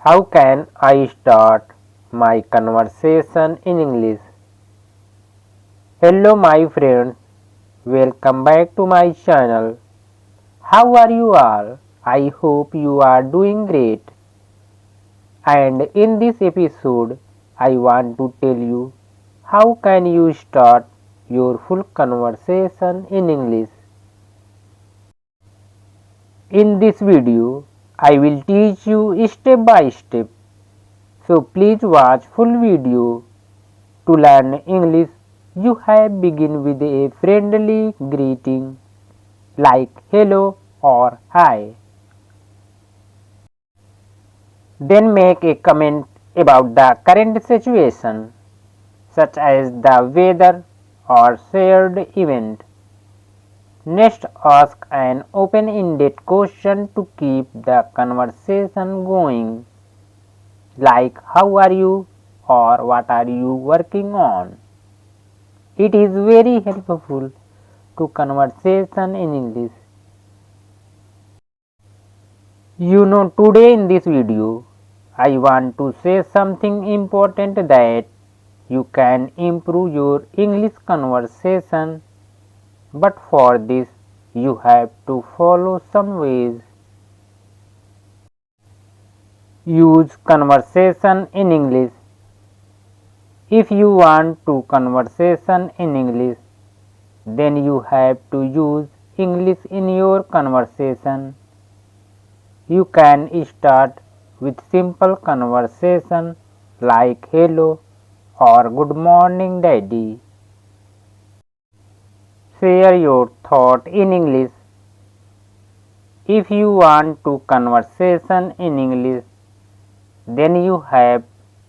How can I start my conversation in English? Hello my friends, welcome back to my channel. How are you all? I hope you are doing great. And in this episode, I want to tell you how can you start your full conversation in English. In this video, I will teach you step by step. So please watch full video. To learn English, you have begin with a friendly greeting like hello or hi. Then make a comment about the current situation, such as the weather or shared event. Next, ask an open-ended question to keep the conversation going, like how are you or what are you working on. It is very helpful to conversation in English. Today in this video, I want to say something important that you can improve your English conversation, but for this you have to follow some ways. Use conversation in English. If you want to conversation in English, then you have to use English in your conversation. You can start with simple conversation like hello or good morning daddy. Share your thought in English. If you want to conversation in English, then you have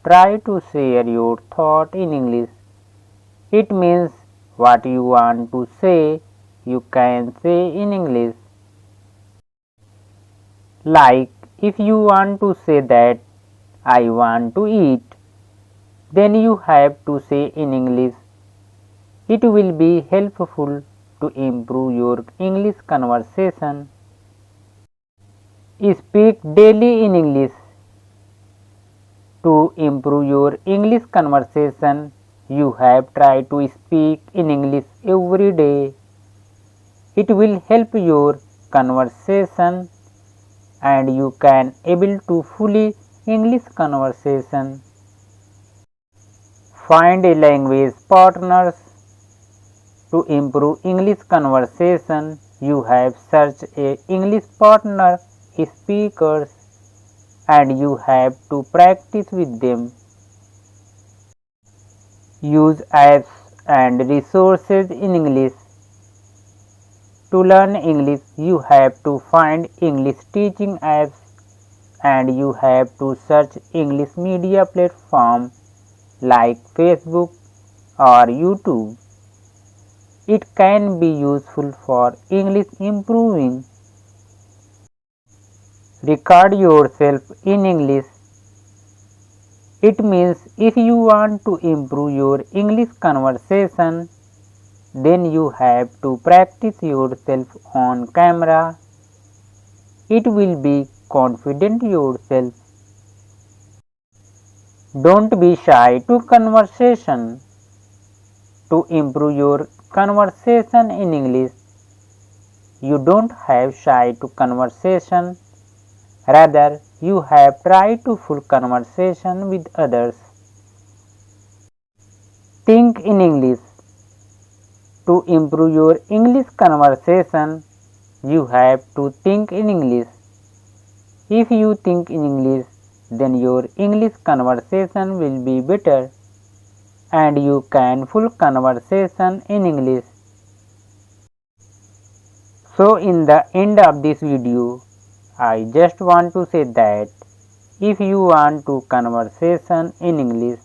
try to share your thought in English. It means what you want to say, you can say in English. Like if you want to say that I want to eat, then you have to say in English. It will be helpful to improve your English conversation. Speak daily in English. To improve your English conversation, you have tried to speak in English every day. It will help your conversation and you can able to fully English conversation. Find a language partners. To improve English conversation, you have search a English partner speakers and you have to practice with them. Use apps and resources in English. To learn English, you have to find English teaching apps and you have to search English media platform like Facebook or YouTube. It can be useful for English improving. Record yourself in English. It means if you want to improve your English conversation, then you have to practice yourself on camera. It will be confident yourself. Don't be shy to conversation. To improve your conversation in English, you don't have shy to conversation. Rather, you have tried to full conversation with others. Think in English. To improve your English conversation, you have to think in English. If you think in English, then your English conversation will be better and you can full conversation in English. So in the end of this video, I just want to say that if you want to conversation in English,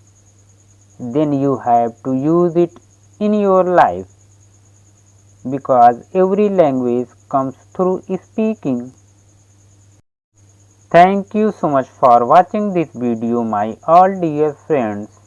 then you have to use it in your life because every language comes through speaking. Thank you so much for watching this video, my all dear friends.